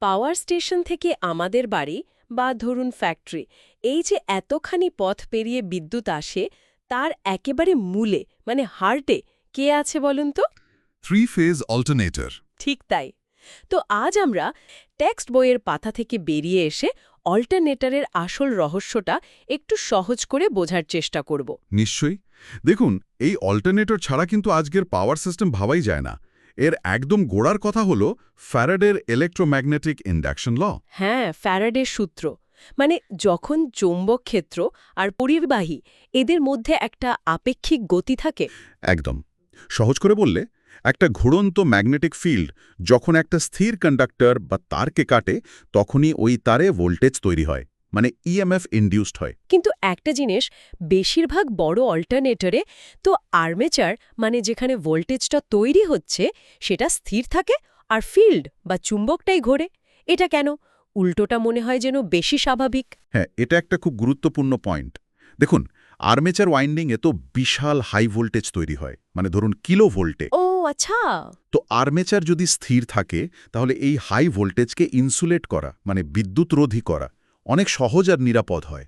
Power station থেকে আমাদের বাড়ি বা ধরুন ফ্যাক্টরি, এই যে এতখানি পথ পেরিয়ে বিদ্যুৎ আসে, তার একেবারে মূলে মানে হার্টে কে আছে বলুন তো? Three-phase alternator. ঠিক তাই। তো আজ আমরা টেক্সট বইয়ের পাতা থেকে বেরিয়ে এসে অল্টারনেটরের আসল রহস্যটা একটু সহজ করে বোঝার চেষ্টা করব। নিশ্চয়ই। দেখুন, এই অল্টারনেটর ছাড়া কিন্তু আজকের পাওয়ার সিস্টেম ভাবাই যায় না। এর একদম গোড়ার কথা হলো ফ্যারাডের ইলেকট্রোম্যাগনেটিক ইন্ডাকশন ল। হ্যাঁ, ফ্যারাডের সূত্র। মানে যখন চৌম্বক ক্ষেত্র আর পরিবাহী এদের মধ্যে একটা আপেক্ষিক গতি থাকে। একদম। সহজ করে বললে, একটা ঘুরন্ত ম্যাগনেটিক ফিল্ড যখন একটা স্থির কন্ডাক্টর বা তারকে কাটে, তখনই ওই তারে ভোল্টেজ তৈরি হয়, মানে ইএমএফ ইনডিউসড হয়। কিন্তু একটা জিনিস, বেশিরভাগ বড় অল্টারনেটরে তো আর্মেচার মানে যেখানে ভোল্টেজটা তৈরি হচ্ছে সেটা স্থির থাকে আর ফিল্ড বা চুম্বকটাই ঘোরে। এটা কেন? উল্টোটা মনে হয় যেন বেশি স্বাভাবিক। হ্যাঁ, এটা একটা খুব গুরুত্বপূর্ণ পয়েন্ট। দেখুন, আর্মেচার ওয়াইন্ডিংয়ে তো বিশাল হাই ভোল্টেজ তৈরি হয়, মানে ধরুন কিলো ভোল্টে। ও আচ্ছা। তো আর্মেচার যদি স্থির থাকে, তাহলে এই হাই ভোল্টেজকে ইনসুলেট করা, মানে বিদ্যুৎরোধী করা, অনেক সহজ আর নিরাপদ হয়।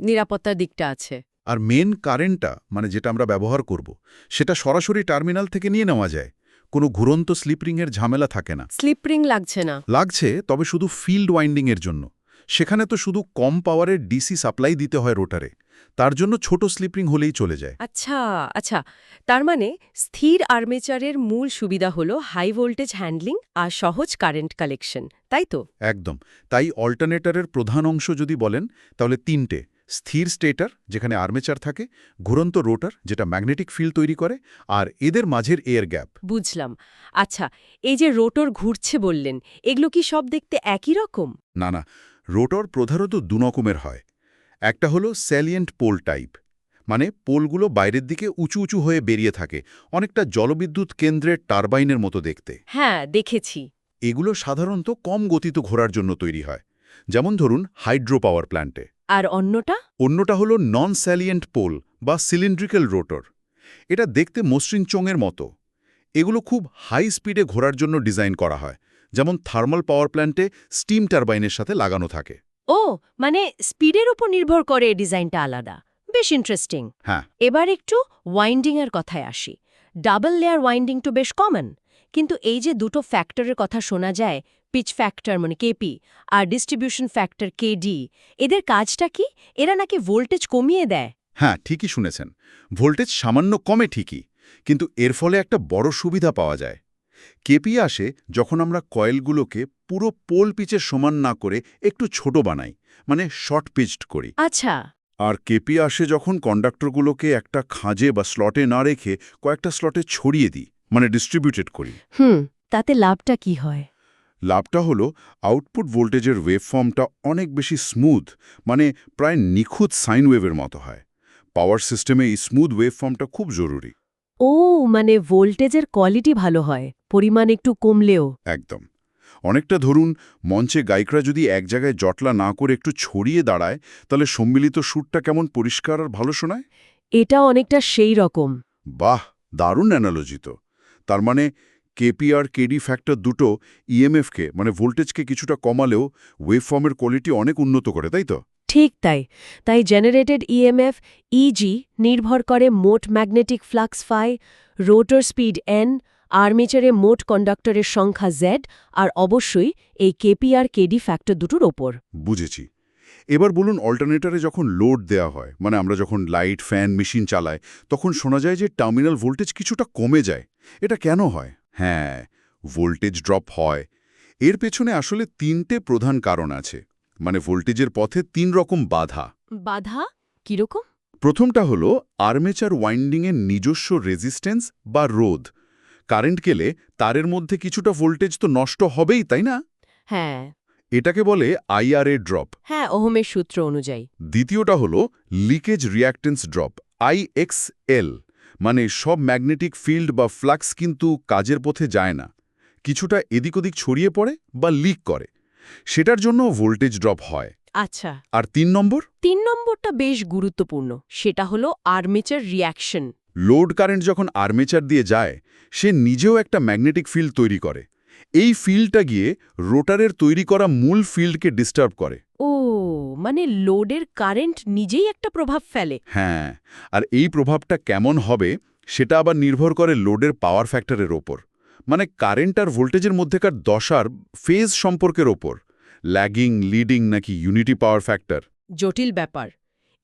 নিরাপত্তার দিকটা আছে। আর মেন কারেন্টটা, মানে যেটা আমরা ব্যবহার করব, সেটা সরাসরি টার্মিনাল থেকে নিয়ে নেওয়া যায়। কোনো ঘুরন্ত স্লিপরিংয়ের ঝামেলা থাকে না। স্লিপ-রিং লাগছে না। লাগছে, তবে শুধু ফিল্ড ওয়াইন্ডিংয়ের জন্য। সেখানে তো শুধু কম পাওয়ারের ডিসি সাপ্লাই দিতে হয় রোটারে। তার জন্য ছোট স্লিপরিং হলেই চলে যায়। আচ্ছা, আচ্ছা। তার মানে স্থির আর্মেচারের মূল সুবিধা হলো হাই ভোল্টেজ হ্যান্ডলিং আর সহজ কারেন্ট কালেকশন, তাই তো? একদম। তাই অল্টারনেটরের প্রধান অংশ যদি বলেন, তাহলে তিনটে: স্থির স্টেটর, যেখানে আর্মেচার থাকে; ঘুরন্ত রোটার, যেটা ম্যাগনেটিক ফিল্ড তৈরি করে; আর এদের মাঝের এয়ার গ্যাপ। বুঝলাম। আচ্ছা, এই যে রোটর ঘুরছে বললেন, এগুলো কি সব দেখতে একই রকম? না না, রোটর প্রধানত দুরকমের হয়। একটা হলো স্যালিয়েন্ট পোল টাইপ, মানে পোলগুলো বাইরের দিকে উঁচু উঁচু হয়ে বেরিয়ে থাকে, অনেকটা জলবিদ্যুৎ কেন্দ্রের টারবাইনের মতো দেখতে। হ্যাঁ, দেখেছি। এগুলো সাধারণত কম গতিতে ঘোরার জন্য তৈরি হয়, যেমন ধরুন হাইড্রো পাওয়ার প্ল্যান্টে। আর অন্যটা? অন্যটা হলো নন স্যালিয়েন্ট পোল বা সিলিন্ড্রিক্যাল রোটর। এটা দেখতে মসৃণ চোঙের মতো। এগুলো খুব হাই স্পিডে ঘোরার জন্য ডিজাইন করা হয়, যেমন থার্মাল পাওয়ার প্ল্যান্টে স্টিম টারবাইনের সাথে লাগানো থাকে। ও, মানে স্পিডের উপর নির্ভর করে ডিজাইনটা আলাদা। বেশ ইন্টারেস্টিং। হ্যাঁ। এবার একটু ওয়াইন্ডিং এর কথায় আসি। ডাবল লেয়ার ওয়াইন্ডিং তো বেশ কমন, কিন্তু এই যে দুটো ফ্যাক্টরের কথা শোনা যায়, পিচ ফ্যাক্টর মানে কেপি আর ডিস্ট্রিবিউশন ফ্যাক্টর কেডি, এদের কাজটা কি? এরা নাকি ভোল্টেজ কমিয়ে দেয়? হ্যাঁ, ঠিকই শুনেছেন। ভোল্টেজ সামান্য কমে ঠিকই, কিন্তু এর ফলে একটা বড় সুবিধা পাওয়া যায়। কেপি আসে যখন আমরা কয়েলগুলোকে পুরো পোল পিচের সমান না করে একটু ছোট বানাই, মানে শর্ট পিচড করি। আচ্ছা। আর কেপি আসে যখন কন্ডাক্টরগুলোকে একটা খাঁজে বা স্লটে না রেখে কয়েকটা স্লটে ছড়িয়ে দিই, মানে ডিস্ট্রিবিউটেড করি। তাতে লাভটা কি হয়? লাভটা হলো আউটপুট ভোল্টেজের ওয়েভফর্মটা অনেক বেশি স্মুথ, মানে প্রায় নিখুঁত সাইন ওয়েভের মতো হয়। পাওয়ার সিস্টেমে এই স্মুথ ওয়েভফর্মটা খুব জরুরি। ও, মানে ভোল্টেজের কোয়ালিটি ভালো হয়, পরিমাণ একটু কমলেও। একদম। অনেকটা ধরুন, মঞ্চে গায়করা যদি এক জায়গায় জটলা না করে একটু ছড়িয়ে দাঁড়ায়, তাহলে সম্মিলিত সুরটা কেমন পরিষ্কার আর ভালো শোনায়। এটা অনেকটা সেই রকম। বাহ, দারুণ অ্যানালজি তো। তার মানে কেপি আর কেডি ফ্যাক্টর দুটো ইএমএফকে, মানে ভোল্টেজকে কিছুটা কমালেও ওয়েভফর্মের কোয়ালিটি অনেক উন্নত করে, তাই তো? ঠিক তাই। তাই জেনারেটেড ইএমএফ ইজি নির্ভর করে মোট magnetic flux phi, rotor speed N, আর্মেচারে মোট কন্ডাক্টরের সংখ্যা জেড, আর অবশ্যই এই কেপি আর কেডি ফ্যাক্টর দুটোর ওপর। বুঝেছি। এবার বলুন, অল্টারনেটরে যখন লোড দেওয়া হয়, মানে আমরা যখন লাইট, ফ্যান, মেশিন চালাই, তখন শোনা যায় যে টার্মিনাল ভোল্টেজ কিছুটা কমে যায়। এটা কেন হয়? হ্যাঁ, ভোল্টেজ ড্রপ হয়। এর পেছনে আসলে তিনটে প্রধান কারণ আছে, মানে ভোল্টেজের পথে তিন রকম বাধা। বাধা কিরকম? প্রথমটা হলো আর্মেচার ওয়াইন্ডিংয়ের নিজস্ব রেজিস্ট্যান্স বা রোধ। কারেন্ট গেলে তারের মধ্যে কিছুটা ভোল্টেজ তো নষ্ট হবেই, তাই না? হ্যাঁ। এটাকে বলে আইআরএ ড্রপ। হ্যাঁ, ওহমের সূত্র অনুযায়ী। দ্বিতীয়টা হলো লিকেজ রিঅ্যাক্টেন্স ড্রপ, আইএক্সএল। মানে সব ম্যাগনেটিক ফিল্ড বা ফ্লাক্স কিন্তু কাজের পথে যায় না, কিছুটা এদিক ওদিক ছড়িয়ে পড়ে বা লিক করে। সেটার জন্য ভোল্টেজ ড্রপ হয়। আচ্ছা। আর ৩ নম্বর? ৩ নম্বরটা বেশ গুরুত্বপূর্ণ। সেটা হলো আর্মেচার রিঅ্যাকশন। লোড কারেন্ট যখন আর্মেচার দিয়ে যায়, সে নিজেও একটা ম্যাগনেটিক ফিল্ড তৈরি করে। এই ফিল্ডটা গিয়ে রোটারের তৈরি করা মূল ফিল্ডকে ডিস্টার্ব করে। ও, মানে লোডের কারেন্ট নিজেই একটা প্রভাব ফেলে। হ্যাঁ, আর এই প্রভাবটা কেমন হবে সেটা আবার নির্ভর করে লোডের পাওয়ার ফ্যাক্টরের ওপর, মানে কারেন্ট আর ভোল্টেজের মধ্যেকার দশার ফেজ সম্পর্কের ওপর, ল্যাগিং, লিডিং নাকি ইউনিটি পাওয়ার ফ্যাক্টর। জটিল ব্যাপার।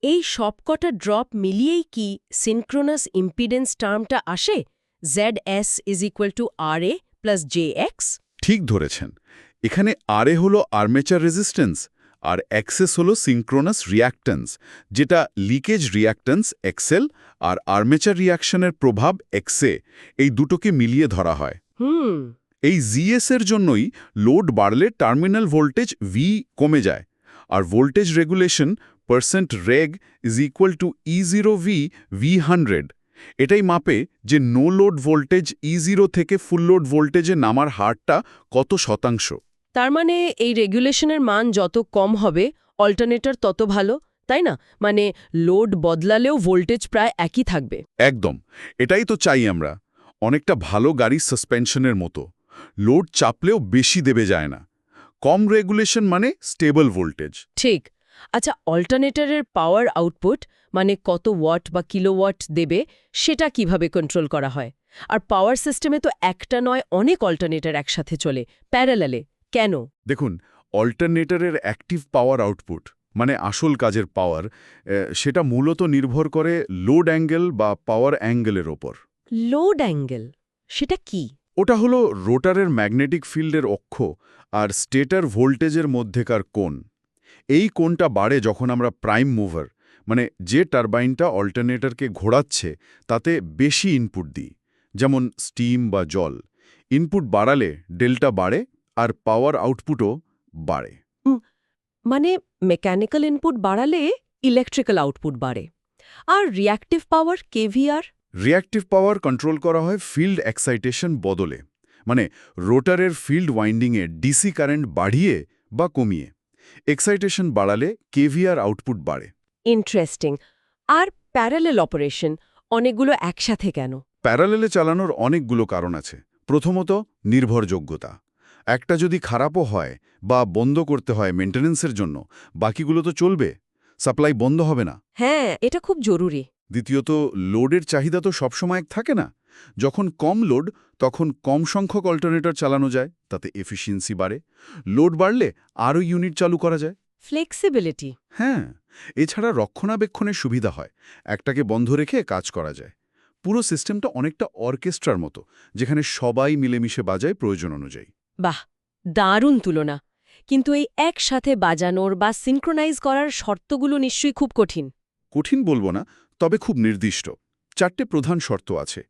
এই সবকটা ড্রপ মিলিয়েই কি সিনক্রোনাস ইম্পিডেন্স টার্মটা আসে? ZS = RA + JX? ঠিক ধরেছেন। এখানে আরএ হলো আর্মেচার রেজিস্ট্যান্স আর এক্সএস হলো সিঙ্ক্রোনাস রিঅ্যাক্ট্যান্স, যেটা লিকেজ রিঅ্যাক্ট্যান্স এক্সএল আর আর্মেচার রিঅ্যাকশনের প্রভাব এক্সএ, এই দুটোকে মিলিয়ে ধরা হয়। হুম। এই জিএস এর জন্যই লোড বাড়লে টার্মিনাল ভোল্টেজ ভি কমে যায়, আর voltage regulation %reg = E0V V100। এটাই মাপে যে নো লোড ভোল্টেজ E0 থেকে ফুল লোড ভোল্টেজে নামার হারটা কত শতাংশ। তার মানে এই রেগুলেশনের মান যত কম হবে অল্টারনেটর তত ভালো, তাই না? মানে লোড বদলালেও ভোল্টেজ প্রায় একই থাকবে। একদম, এটাই তো চাই আমরা। অনেকটা ভালো গাড়ির সাসপেনশনের মতো, লোড চাপলেও বেশি দেবে যায় না। কম রেগুলেশন মানে স্টেবল ভোল্টেজ। ঠিক। আচ্ছা, অল্টারনেটরের পাওয়ার আউটপুট, মানে কত ওয়াট বা কিলোওয়াট দেবে, সেটা কিভাবে কন্ট্রোল করা হয়? আর পাওয়ার সিস্টেমে তো একটা নয়, অনেক অল্টারনেটর একসাথে চলে প্যারালালে, কেন? দেখুন, অল্টারনেটরের অ্যাক্টিভ পাওয়ার আউটপুট মানে আসল কাজের পাওয়ার, সেটা মূলত নির্ভর করে লোড অ্যাঙ্গেল বা পাওয়ার অ্যাঙ্গেলের ওপর। লোড অ্যাঙ্গেল সেটা কি? ওটা হলো রোটারের ম্যাগনেটিক ফিল্ডের অক্ষ আর স্টেটর ভোল্টেজের মধ্যেকার কোণ। এই কোণটা বাড়ে যখন আমরা প্রাইম মুভার, মানে যে টারবাইনটা অল্টারনেটরকে ঘোরাচ্ছে, তাতে বেশি ইনপুট দিই, যেমন স্টিম বা জল। ইনপুট বাড়ালে ডেল্টা বাড়ে আর পাওয়ার আউটপুটও বাড়ে। মানে মেকানিক্যাল ইনপুট বাড়ালে ইলেকট্রিক্যাল আউটপুট বাড়ে। আর রিঅ্যাক্টিভ পাওয়ার কেভিআর? রিঅ্যাক্টিভ পাওয়ার কন্ট্রোল করা হয় ফিল্ড এক্সাইটেশন বদলে, মানে রোটারের ফিল্ড ওয়াইন্ডিংয়ে ডিসি কারেন্ট বাড়িয়ে বা কমিয়ে। এক্সাইটেশন বাড়ালে কেভিআর আউটপুট বাড়ে। ইন্টারেস্টিং। আর প্যারালেল অপারেশন অনেকগুলো একসাথে কেন? প্যারালেলে চালানোর অনেকগুলো কারণ আছে। প্রথমত, নির্ভরযোগ্যতা। একটা যদি খারাপও হয় বা বন্ধ করতে হয় মেইনটেনেন্সের জন্য, বাকিগুলো তো চলবে, সাপ্লাই বন্ধ হবে না। হ্যাঁ, এটা খুব জরুরি। দ্বিতীয়ত, লোডের চাহিদা তো সবসময় এক থাকে না। যখন কম লোড, তখন কম সংখ্যক অল্টারনেটর চালানো যায়, তাতে এফিসিয়েন্সি বাড়ে। লোড বাড়লে আরও ইউনিট চালু করা যায়। ফ্লেক্সিবিলিটি। হ্যাঁ, এছাড়া রক্ষণাবেক্ষণের সুবিধা হয়, একটাকে বন্ধ রেখে কাজ করা যায়। পুরো সিস্টেমটা অনেকটা অর্কেস্ট্রার মতো, যেখানে সবাই মিলেমিশে বাজায় প্রয়োজন অনুযায়ী। বাহ, দারুণ তুলনা। কিন্তু এই একসাথে বাজানোর বা সিনক্রোনাইজ করার শর্তগুলো নিশ্চয়ই খুব কঠিন। কঠিন বলবো না, তবে খুব নির্দিষ্ট। 4টে প্রধান শর্ত আছে।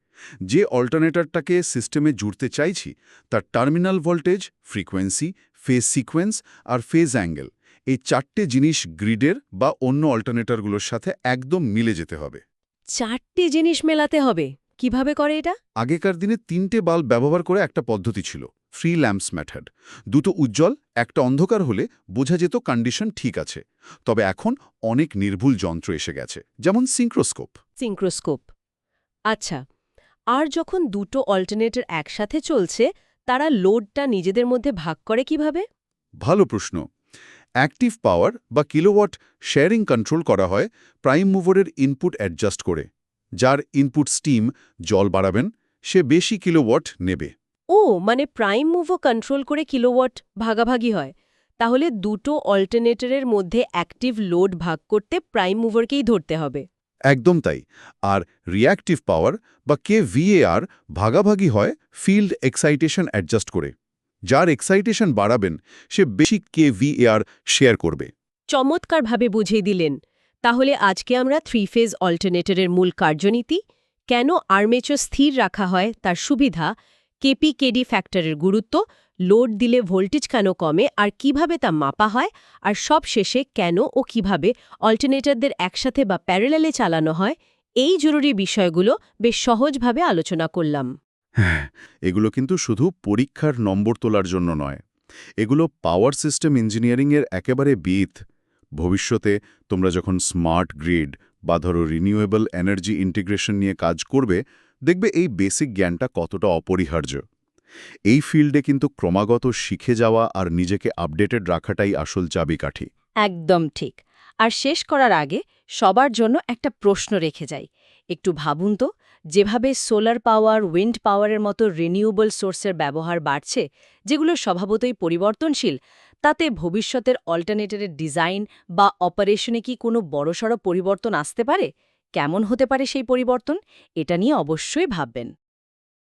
যে অল্টারনেটরটাকে সিস্টেমে জুড়তে চাইছি, তার terminal voltage, frequency, phase sequence আর ফেজ অ্যাঙ্গেল, এই 4টে জিনিস গ্রিডের বা অন্য অল্টারনেটরগুলোর সাথে একদম মিলে যেতে হবে। 4টে জিনিস মেলাতে হবে? কিভাবে করে এটা? আগেকার দিনে 3টে বাল্ব ব্যবহার করে একটা পদ্ধতি ছিল, ফ্রি ল্যাম্পস মেথড। দুটো উজ্জ্বল, একটা অন্ধকার হলে বোঝা যেত কন্ডিশন ঠিক আছে। তবে এখন অনেক নির্ভুল যন্ত্র এসে গেছে, যেমন সিঙ্ক্রোস্কোপ। সিনক্রোস্কোপ। আচ্ছা, আর যখন দুটো অল্টারনেটর একসাথে চলছে, তারা লোডটা নিজেদের মধ্যে ভাগ করে কিভাবে? ভালো প্রশ্ন। অ্যাক্টিভ পাওয়ার বা কিলোওয়াট শেয়ারিং কন্ট্রোল করা হয় প্রাইম মুভারের ইনপুট অ্যাডজাস্ট করে। যার ইনপুট স্টিম, জল বাড়াবেন, সে বেশি কিলোওয়াট নেবে। ও, মানে প্রাইম মুভও কন্ট্রোল করে কিলোওয়াট ভাগাভাগি হয়। তাহলে দুটো অল্টারনেটরের মধ্যে অ্যাক্টিভ লোড ভাগ করতে প্রাইম মুভারকেই ধরতে হবে। একদম তাই। আর রিঅ্যাক্টিভ পাওয়ার বা কেভিএআর ভাগাভাগি হয় ফিল্ড এক্সাইটেশন অ্যাডজাস্ট করে। যার এক্সাইটেশন বাড়াবেন, সে বেশি কেভিএআর শেয়ার করবে। চমৎকারভাবে বুঝিয়ে দিলেন। তাহলে আজকে আমরা 3 ফেজ অল্টারনেটরের মূল কার্যনীতি, কেন আর্মেচার স্থির রাখা হয় তার সুবিধা, কেপি-কেডি ফ্যাক্টরের গুরুত্ব, লোড দিলে ভোল্টেজ কেন কমে আর কিভাবে তা মাপা হয়, আর সব শেষে কেন ও কিভাবে অল্টারনেটরদের একসাথে বা প্যারালালে চালানো হয়, এই জরুরি বিষয়গুলো বেশ সহজভাবে আলোচনা করলাম। হ্যাঁ, এগুলো কিন্তু শুধু পরীক্ষার নম্বর তোলার জন্য নয়। এগুলো পাওয়ার সিস্টেম ইঞ্জিনিয়ারিংয়ের একেবারে ভিত। ভবিষ্যতে তোমরা যখন স্মার্ট গ্রিড বা ধরো রিনিউয়েবল এনার্জি ইন্টিগ্রেশন নিয়ে কাজ করবে, দেখবে এই বেসিক জ্ঞানটা কতটা অপরিহার্য। এই ফিল্ডে কিন্তু ক্রমাগত শিখে যাওয়া আর নিজেকে আপডেটেড রাখাটাই আসল চাবিকাঠি। একদম ঠিক। আর শেষ করার আগে সবার জন্য একটা প্রশ্ন রেখে যাই। একটু ভাবুন তো, যেভাবে সোলার পাওয়ার, উইন্ড পাওয়ারের মতো রিনিউয়েবল সোর্সের ব্যবহার বাড়ছে, যেগুলো স্বভাবতই পরিবর্তনশীল, তাতে ভবিষ্যতের অল্টারনেটরের ডিজাইন বা অপারেশনে কি কোনো বড়সড় পরিবর্তন আসতে পারে? কেমন হতে পারে সেই পরিবর্তন? এটা নিয়ে অবশ্যই ভাববেন।